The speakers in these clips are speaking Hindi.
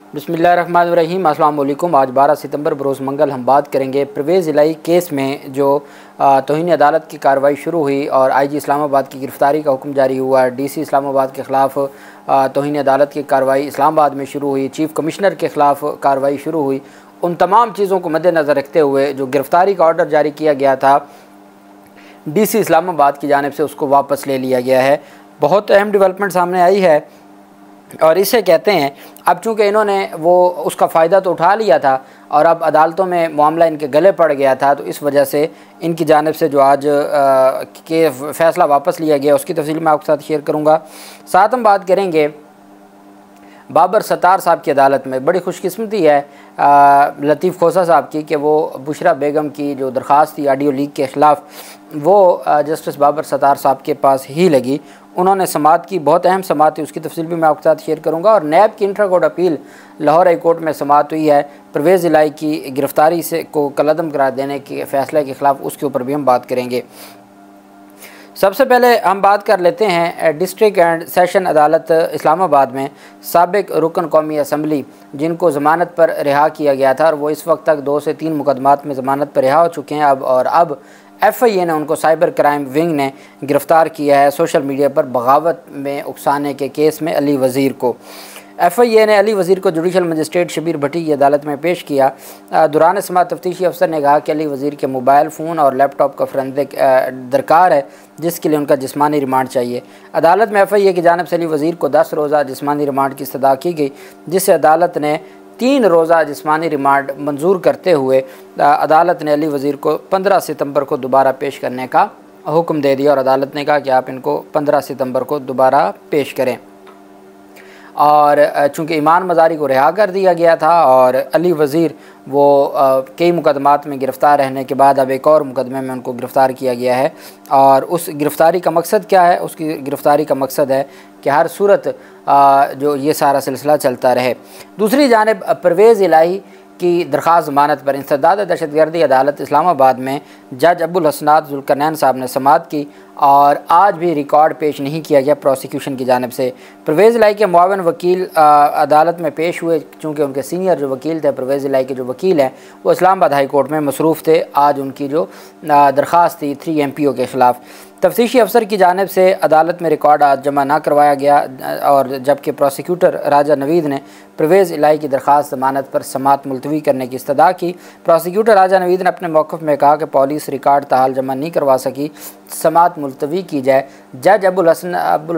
बिस्मिल्लाहिर्रहमानिर्रहीम। अस्सलाम वालेकुम। आज 12 सितंबर बरोज़ मंगल हम बात करेंगे परवेज़ इलाही केस में जो तौहीन अदालत की कार्रवाई शुरू हुई और आईजी इस्लामाबाद की गिरफ़्तारी का हुक्म जारी हुआ। डीसी इस्लामाबाद के ख़िलाफ़ तौहीन अदालत की कार्रवाई इस्लामाबाद में शुरू हुई। चीफ़ कमिश्नर के ख़िलाफ़ कार्रवाई शुरू हुई। उन तमाम चीज़ों को मद्देनज़र रखते हुए जो गिरफ़्तारी का ऑर्डर जारी किया गया था डीसी इस्लामाबाद की जानिब से, उसको वापस ले लिया गया है। बहुत अहम डेवलपमेंट सामने आई है और इसे कहते हैं, अब चूँकि इन्होंने वो उसका फ़ायदा तो उठा लिया था और अब अदालतों में मामला इनके गले पड़ गया था, तो इस वजह से इनकी जानिब से जो आज के फ़ैसला वापस लिया गया उसकी तफसील मैं आपके साथ शेयर करूँगा। साथ हम बात करेंगे बाबर सत्तार साहब की अदालत में। बड़ी खुशकिस्मती है लतीफ़ खोसा साहब की कि वो बुशरा बेगम की जो दरख्वास्त थी ऑडियो लीक के ख़िलाफ़, वो जस्टिस बाबर सत्तार साहब के पास ही लगी। उन्होंने समाअत की, बहुत अहम समाअत थी, उसकी तफसील भी मैं आपके साथ शेयर करूँगा। और नैब की intra court appeal Lahore high court में समाअत हुई है परवेज़ इलाही की गिरफ़्तारी से को कलअदम करार देने के फ़ैसले के ख़िलाफ़, उसके ऊपर भी हम बात करेंगे। सबसे पहले हम बात कर लेते हैं डिस्ट्रिक्ट एंड सेशन अदालत इस्लामाबाद में साबिक रुकन कौमी असम्बली जिनको ज़मानत पर रिहा किया गया था और वो इस वक्त तक 2 से 3 मुकदमात में ज़मानत पर रिहा हो चुके हैं। अब FIA ने उनको साइबर क्राइम विंग ने गिरफ़्तार किया है सोशल मीडिया पर बगावत में उकसाने के केस में अली वज़ीर को। FIA ने अली वज़ीर को जुडिशल मजिस्ट्रेट शबीर भट्टी की अदालत में पेश किया। दौरान समाअत तफ्तीशी अफसर ने कहा कि अली वज़ीर के मोबाइल फ़ोन और लैपटॉप का फोरेंसिक दरकार है, जिसके लिए उनका जिस्मानी रिमांड चाहिए। अदालत में FIA की जानिब से अली वज़ीर को 10 रोज़ा जिस्मानी रिमांड की इस्तदा की गई, जिससे अदालत ने 3 रोज़ा जिस्मानी रिमांड मंजूर करते हुए अदालत ने अली वज़ीर को 15 सितंबर को दोबारा पेश करने का हुक्म दे दिया और अदालत ने कहा कि आप इनको 15 सितंबर को दोबारा पेश करें। और चूँकि ईमान मज़ारी को रिहा कर दिया गया था और अली वज़ीर वो कई मुकदमात में गिरफ़्तार रहने के बाद अब एक और मुकदमे में उनको गिरफ़्तार किया गया है। और उस गिरफ़्तारी का मकसद क्या है? उसकी गिरफ़्तारी का मकसद है कि हर सूरत जो ये सारा सिलसिला चलता रहे। दूसरी जानिब परवेज़ इलाही की दरख्वास्त ज़मानत पर इंसदाद दहशतगर्दी अदालत इस्लामाबाद में जज अबुल हसनात जुल्करनैन साहब ने समाअत की और आज भी रिकॉर्ड पेश नहीं किया गया प्रोसिक्यूशन की जानिब से। परवेज़ इलाही के मुआवन वकील अदालत में पेश हुए, चूँकि उनके सीनियर जो वकील थे, परवेज़ इलाही के जो वकील हैं वो इस्लामाबाद हाई कोर्ट में मसरूफ़ थे। आज उनकी जो दरख्वास्त थी 3 MPO के ख़िलाफ़, तफ्तीशी अफसर की जानिब से अदालत में रिकॉर्ड आज जमा ना करवाया गया और जबकि प्रोसिक्यूटर राजा नवीद ने परवेज़ इलाही की दरख्वास्त ज़मानत पर समाअत मुलतवी करने की इस्तदा की। प्रोसिक्यूटर राजा नवीद ने अपने मौक़िफ़ में कहा कि पुलिस रिकॉर्ड ताहाल जमा नहीं करवा सकी, समाअत मुलतवी की जाए। जज अबुल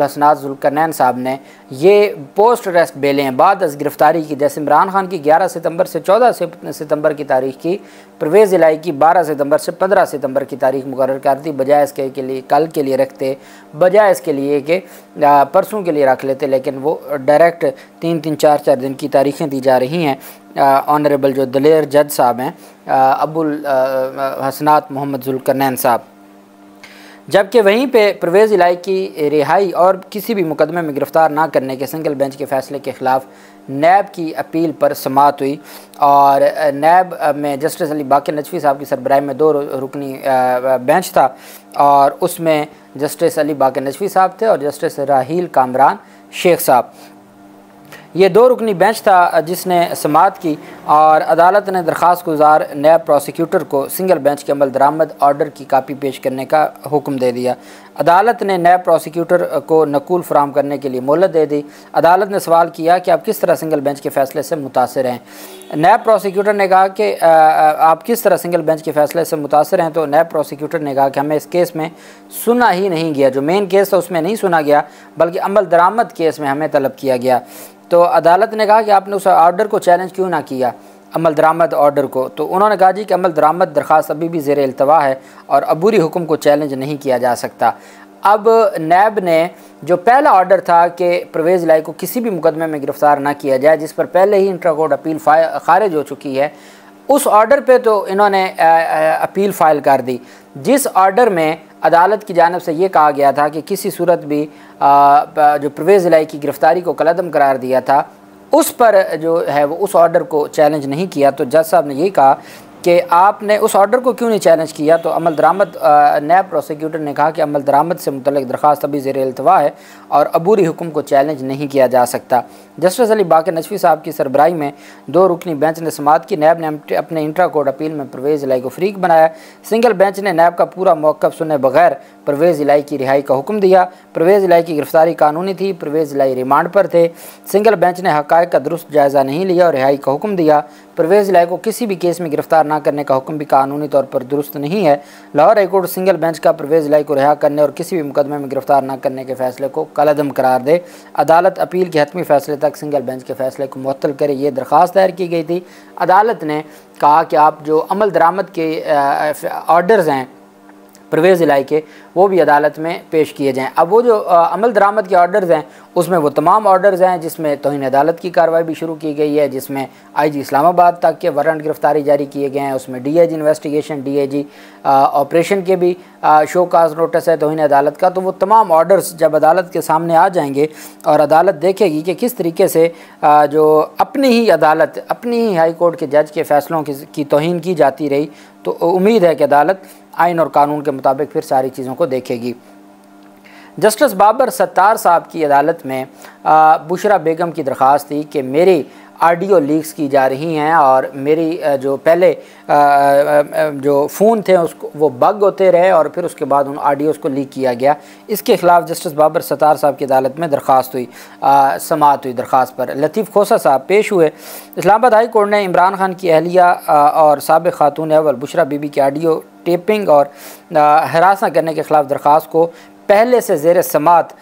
हसनात जुल्करनैन साहब ने ये पोस्ट अरेस्ट बेलें बाद अज़ गिरफ़्तारी की, जैसे इमरान खान की 11 सितंबर से 14 सितंबर की तारीख़ की, परवेज़ इलाही की 12 सितंबर से 15 सितंबर की तारीख़ मुकर्रर कर दी, बजाय इसके के लिए कल के लिए रखते, बजाय इसके लिए कि परसों के लिए रख लेते, लेकिन वो डायरेक्ट 3-3, 4-4 दिन की तारीख़ें दी जा रही हैं। ऑनरेबल जो दलेर जज साहब हैं अबुल हसनात मोहम्मद जुल्करनैन साहब। जबकि वहीं पे परवेज़ इलाही की रिहाई और किसी भी मुकदमे में गिरफ़्तार ना करने के सिंगल बेंच के फ़ैसले के ख़िलाफ़ नैब की अपील पर समाअत हुई और नैब में जस्टिस अली बाक़िर नजफ़ी साहब की सरबराही में 2 रुकनी बेंच था और उसमें जस्टिस अली बाक़िर नजफ़ी साहब थे और जस्टिस राहील कामरान शेख साहब। ये 2 रुकनी बेंच था जिसने समाअत की और अदालत ने दरख्वास्त गुजार नैब प्रोसिक्यूटर को सिंगल बेंच के अमल दरामद ऑर्डर की कापी पेश करने का हुक्म दे दिया। अदालत ने नैब प्रोसिक्यूटर को नकूल फराहम करने के लिए मोहलत दे दी। अदालत ने सवाल किया कि आप किस तरह सिंगल बेंच के फ़ैसले से मुतासिर हैं। नैब प्रोसिक्यूटर ने कहा कि आप किस तरह सिंगल बेंच के फ़ैसले से मुतासिर हैं, तो नैब प्रोसिक्यूटर ने कहा कि हमें इस केस में सुना ही नहीं गया, जो मेन केस था उसमें नहीं सुना गया, बल्कि अमल दरामद केस में हमें तलब किया गया। तो अदालत ने कहा कि आपने उस ऑर्डर को चैलेंज क्यों ना किया, अमल दरामद ऑर्डर को? तो उन्होंने कहा जी कि अमल दरामद दरख्वास्त अभी भी ज़ेर इल्तवा है और अबूरी हुक्म को चैलेंज नहीं किया जा सकता। अब नैब ने जो पहला ऑर्डर था कि परवेज़ इलाही को किसी भी मुकदमे में गिरफ़्तार ना किया जाए, जिस पर पहले ही इंट्रा कोर्ट अपील खारिज हो चुकी है, उस ऑर्डर पे तो इन्होंने अपील फ़ाइल कर दी, जिस ऑर्डर में अदालत की जानिब से ये कहा गया था कि किसी सूरत भी जो परवेज़ इलाही की गिरफ़्तारी को कलअदम करार दिया था, उस पर जो है वो उस ऑर्डर को चैलेंज नहीं किया। तो जज साहब ने यही कहा कि आपने उस ऑर्डर को क्यों नहीं चैलेंज किया? तो अमल दरामद नैब प्रोसिक्यूटर ने कहा कि अमल दरामद से मुतल्लिक़ दरख्वास्त अभी ज़ेर इल्तवा है और अबूरी हुक्म को चैलेंज नहीं किया जा सकता। जस्टिस अली बाकर नजफी साहब की सरबराही में 2 रुकनी बेंच ने समाअत की। नैब ने अपने इंट्रा कोर्ट अपील में परवेज़ इलाही को फरीक बनाया। सिंगल बेंच ने नैब का पूरा मौक़िफ़ सुने बगैर परवेज़ इलाही की रिहाई का हुक्म दिया। परवेज़ इलाही की गिरफ्तारी कानूनी थी। परवेज़ इलाही रिमांड पर थे। सिंगल बेंच ने हक़ाइक़ का दुरुस्त जायज़ा नहीं लिया और रिहाई का हुक्म दिया। परवेज़ इलाही को किसी भी केस में गिरफ्तार न करने का हुक्म भी कानूनी तौर पर दुरुस्त नहीं है। Lahore high court single bench का परवेज़ इलाही को रिहा करने और किसी भी मुकदमे में गिरफ्तार न करने के फैसले को कलअदम करार दे। अदालत अपील के हतमी फैसले तक सिंगल बेंच के फैसले को मुअत्तल करे, ये दरख्वास्त दायर की गई थी। अदालत ने कहा कि आप जो अमल दरामद के ऑर्डर्स हैं परवेज़ इलाही के, वो भी अदालत में पेश किए जाएँ। अब वो जो अमल दरामद के ऑर्डर्स हैं उसमें वो तमाम ऑर्डर्स हैं जिसमें तौहीन अदालत की कार्रवाई भी शुरू की गई है, जिसमें IG इस्लामाबाद तक के वारंट गिरफ्तारी जारी किए गए हैं। उसमें DIG इन्वेस्टिगेशन, DIG ऑपरेशन के भी शो काज नोटिस है तौहीन अदालत का। तो वो तमाम ऑर्डर्स जब अदालत के सामने आ जाएंगे और अदालत देखेगी कि किस तरीके से जो अपनी ही अदालत, अपनी ही हाई कोर्ट के जज के फ़ैसलों की तौहीन की जाती रही, तो उम्मीद है कि अदालत आइन और कानून के मुताबिक फिर सारी चीज़ों को देखेगी। जस्टिस बाबर सत्तार साहब की अदालत में बुशरा बेगम की दरख्वास्त थी कि मेरी ऑडियो लीक्स की जा रही हैं और मेरी जो पहले जो फ़ोन थे उसको वो बग होते रहे और फिर उसके बाद उन ऑडियोज़ को लीक किया गया। इसके ख़िलाफ़ जस्टिस बाबर सत्तार साहब की अदालत में दरख्वास्त हुई, समाअत हुई। दरख्वास्त पर लतीफ़ खोसा साहब पेश हुए। इस्लामाबाद हाई कोर्ट ने इमरान खान की अहलिया और साबिक़ खातून अव्वल बुशरा बीबी की ऑडियो टेपिंग और हरासा करने के ख़िलाफ़ दरख्वास्त को पहले से ज़ेर समाअत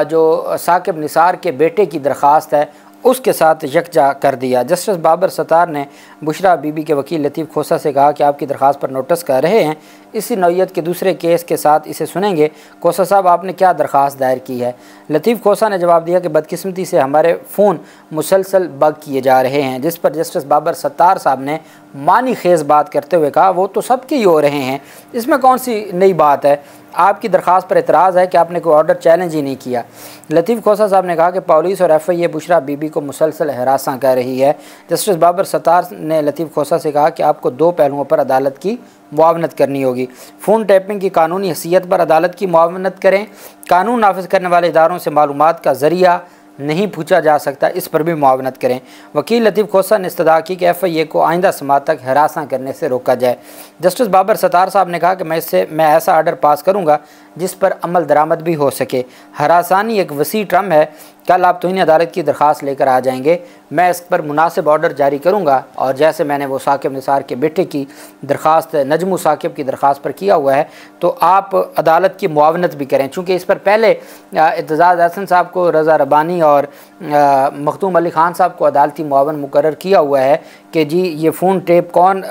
जो साकिब निसार के बेटे की दरख्वास्त है उसके साथ यकजा कर दिया। जस्टिस बाबर सत्तार ने बुशरा बीबी के वकील लतीफ़ खोसा से कहा कि आपकी दरख्वास्त पर नोटिस कर रहे हैं, इसी नौइयत के दूसरे केस के साथ इसे सुनेंगे। खोसा साहब, आपने क्या दरख्वास्त दायर की है? लतीफ़ खोसा ने जवाब दिया कि बदकिस्मती से हमारे फ़ोन मुसलसल बग किए जा रहे हैं, जिस पर जस्टिस बाबर सत्तार साहब ने मानी खेज़ बात करते हुए कहा वो तो सबके ही हो रहे हैं, इसमें कौन सी नई बात है? आपकी दरख्वास्त पर एतराज़ है कि आपने कोई ऑर्डर चैलेंज ही नहीं किया। लतीफ़ खोसा साहब ने कहा कि पुलिस और FIA बुशरा बीबी को मुसलसल हरासा कर रही है। जस्टिस बाबर सत्तार ने लतीफ़ खोसा से कहा कि आपको 2 पहलुओं पर अदालत की मुआवनत करनी होगी। फ़ोन टैपिंग की कानूनी हैसियत पर अदालत की मुआवनत करें, कानून नाफिज करने वाले इदारों से मालूमात का ज़रिया नहीं पूछा जा सकता, इस पर भी मुआवनत करें। वकील लतीफ़ खोसा ने इस्तदा की कि FIA को आइंदा समाअत तक हरासा करने से रोका जाए। जस्टिस बाबर सत्तार साहब ने कहा कि मैं ऐसा आर्डर पास करूँगा जिस पर अमल दरामद भी हो सके। हरासानी एक वसी टर्म है। कल आप तौहीन अदालत की दरख्वास्त लेकर आ जाएंगे, मैं इस पर मुनासिब ऑर्डर जारी करूँगा और जैसे मैंने वो साकिब निसार के बेटे की दरख्वास्त नजमू साकिब की दरख्वास्त पर किया हुआ है, तो आप अदालत की मुआवनत भी करें। चूँकि इस पर पहले इत्तेज़ाज़ हसन साहब को, रज़ा रबानी और मखदूम अली ख़ान साहब को अदालती मुआवन मुकर्रर किया हुआ है कि जी ये फ़ोन टेप कौन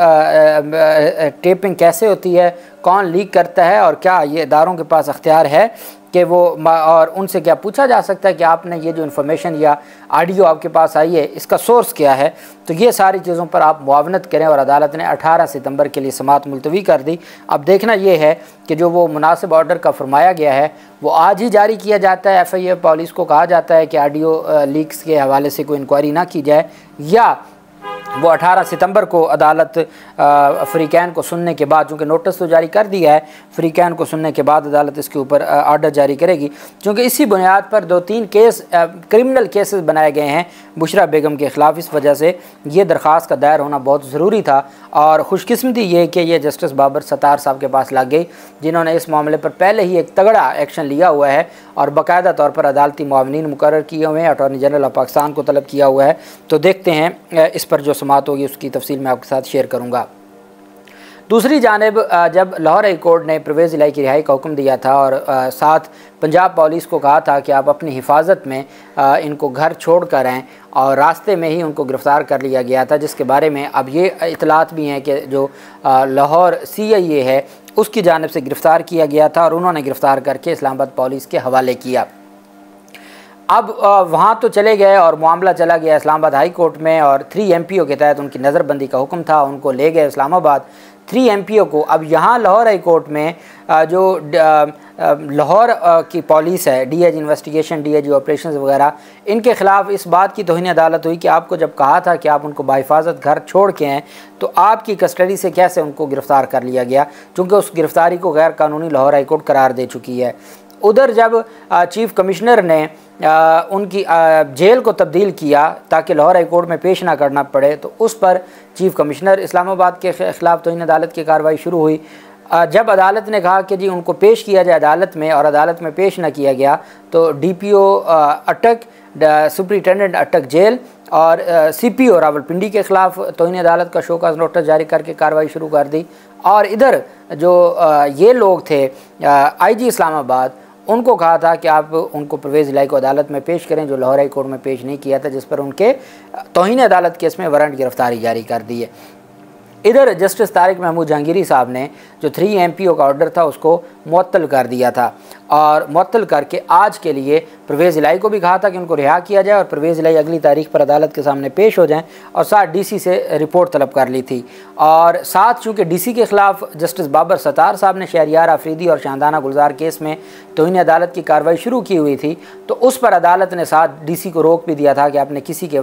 टेपिंग कैसे होती है, कौन लीक करता है और क्या ये इदारों के पास अख्तियार है कि वो, और उनसे क्या पूछा जा सकता है कि आपने ये जो इन्फॉर्मेशन या ऑडियो आपके पास आई है इसका सोर्स क्या है। तो ये सारी चीज़ों पर आप मुआवनत करें और अदालत ने 18 सितंबर के लिए समाअत मुलतवी कर दी। अब देखना ये है कि जो वो मुनासिब ऑर्डर का फरमाया गया है वो आज ही जारी किया जाता है। FIA पुलिस को कहा जाता है कि ऑडियो लीक्स के हवाले से कोई इंक्वायरी ना की जाए, या वो 18 सितंबर को अदालत फ़रीक़ैन को सुनने के बाद, चूँकि नोटिस तो जारी कर दिया है, फ़रीक़ैन को सुनने के बाद अदालत इसके ऊपर ऑर्डर जारी करेगी। चूँकि इसी बुनियाद पर 2-3 केस क्रिमिनल केसेस बनाए गए हैं बुशरा बेगम के ख़िलाफ़, इस वजह से ये दरख्वास्त का दायर होना बहुत ज़रूरी था। और खुशकिस्मती ये कि ये जस्टिस बाबर सत्तार साहब के पास लग गई, जिन्होंने इस मामले पर पहले ही एक तगड़ा एक्शन लिया हुआ है और बाकायदा तौर पर अदालती मुआवनीन मुकर्रर किए हुए हैं, अटॉर्नी जनरल ऑफ पाकिस्तान को तलब किया हुआ है। तो देखते हैं इस पर जो समाअत होगी उसकी तफसील मैं आपके साथ शेयर करूँगा। दूसरी जानिब जब लाहौर हाई कोर्ट ने परवेज़ इलाही की रिहाई का हुक्म दिया था और साथ पंजाब पुलिस को कहा था कि आप अपनी हिफाजत में इनको घर छोड़ कर आएँ, और रास्ते में ही उनको गिरफ़्तार कर लिया गया था, जिसके बारे में अब ये इतलात भी हैं कि जो लाहौर CIA है उसकी जानिब से गिरफ़्तार किया गया था और उन्होंने गिरफ़्तार करके इस्लामाबाद पुलिस के हवाले किया। अब वहाँ तो चले गए और मामला चला गया इस्लामाबाद हाई कोर्ट में और 3 MPO के तहत उनकी नज़रबंदी का हुक्म था, उनको ले गए इस्लामाबाद। 3 MPO को अब यहाँ लाहौर हाई कोर्ट में जो लाहौर की पुलिस है, DIG इन्वेस्टिगेशन, DIG ऑपरेशंस वगैरह, इनके ख़िलाफ़ इस बात की तौहीन अदालत हुई कि आपको जब कहा था कि आप उनको बाहिफाजत घर छोड़ के हैं तो आपकी कस्टडी से कैसे उनको गिरफ़्तार कर लिया गया, चूँकि उस गिरफ़्तारी को गैर कानूनी लाहौर हाई कोर्ट करार दे चुकी है। उधर जब चीफ़ कमिश्नर ने उनकी जेल को तब्दील किया ताकि लाहौर हाई कोर्ट में पेश ना करना पड़े, तो उस पर चीफ़ कमिश्नर इस्लामाबाद के ख़िलाफ़ तौहीन अदालत की कार्रवाई शुरू हुई। जब अदालत ने कहा कि जी उनको पेश किया जाए अदालत में और अदालत में पेश न किया गया तो DPO अटक, सुपरिटेंडेंट अटक जेल और CPO रावलपिंडी के ख़िलाफ़ तौहीन अदालत का शोकाज़ नोटिस जारी करके कार्रवाई शुरू कर दी। और इधर जो ये लोग थे IG इस्लामाबाद, उनको कहा था कि आप उनको परवेज़ इलाही को अदालत में पेश करें, जो लाहौर हाई कोर्ट में पेश नहीं किया था, जिस पर उनके तौहीन अदालत केस में वारंट गिरफ्तारी जारी कर दी है। इधर जस्टिस तारिक महमूद जहांगीरी साहब ने जो 3 MPO का ऑर्डर था उसको मुअत्तल कर दिया था और मुअत्तल करके आज के लिए परवेज़ इलाही को भी कहा था कि उनको रिहा किया जाए और परवेज़ इलाही अगली तारीख पर अदालत के सामने पेश हो जाएं, और साथ DC से रिपोर्ट तलब कर ली थी। और साथ चूँकि DC के ख़िलाफ़ जस्टिस बाबर सत्तार साहब ने शहरियार आफरीदी और शाहदाना गुलजार केस में तौहीन अदालत की कार्रवाई शुरू की हुई थी, तो उस पर अदालत ने साथ DC को रोक भी दिया था कि आपने किसी के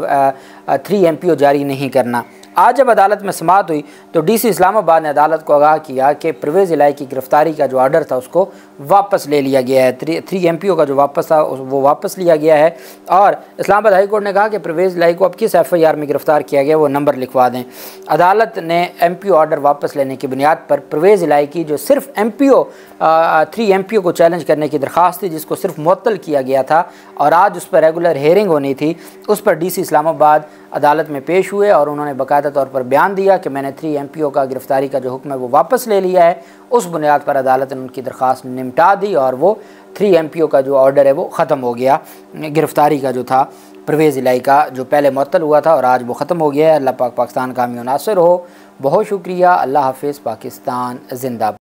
3 MPO जारी नहीं करना। आज जब अदालत में समाअत हुई तो DC इस्लामाबाद ने अदालत को आगाह किया कि परवेज़ इलाही की गिरफ़्तारी का जो ऑर्डर था उसको वापस ले लिया गया है। 3 MPO का जो वापस था वो वापस लिया गया है। और इस्लामाबाद हाई कोर्ट ने कहा कि परवेज़ इलाही को अब किस FIR में गिरफ़्तार किया गया वो नंबर लिखवा दें। अदालत ने MPO ऑर्डर वापस लेने की बुनियाद पर परवेज़ इलाही की जो सिर्फ 3 MPO को चैलेंज करने की दरख्वास्त थी, जिसको सिर्फ मुअत्तल किया गया था और आज उस पर रेगुलर हेयरिंग होनी थी, उस पर DC इस्लामाबाद अदालत में पेश हुए और उन्होंने बाकायदा तौर पर बयान दिया कि मैंने 3 MPO का गिरफ़्तारी का जो हुक्म है वो वापस ले लिया है। उस बुनियाद पर अदालत ने उनकी दरख्वास्त निपटा दी और वो 3 MPO का जो ऑर्डर है वो ख़त्म हो गया। गिरफ़्तारी का जो था परवेज़ इलाही का जो पहले मुअत्तल हुआ था और आज वो ख़त्म हो गया है। अल्लाह पाक पाकिस्तान का हामी नासिर हो। बहुत शुक्रिया। अल्लाह हाफ़िज़। पाकिस्तान ज़िंदाबाद।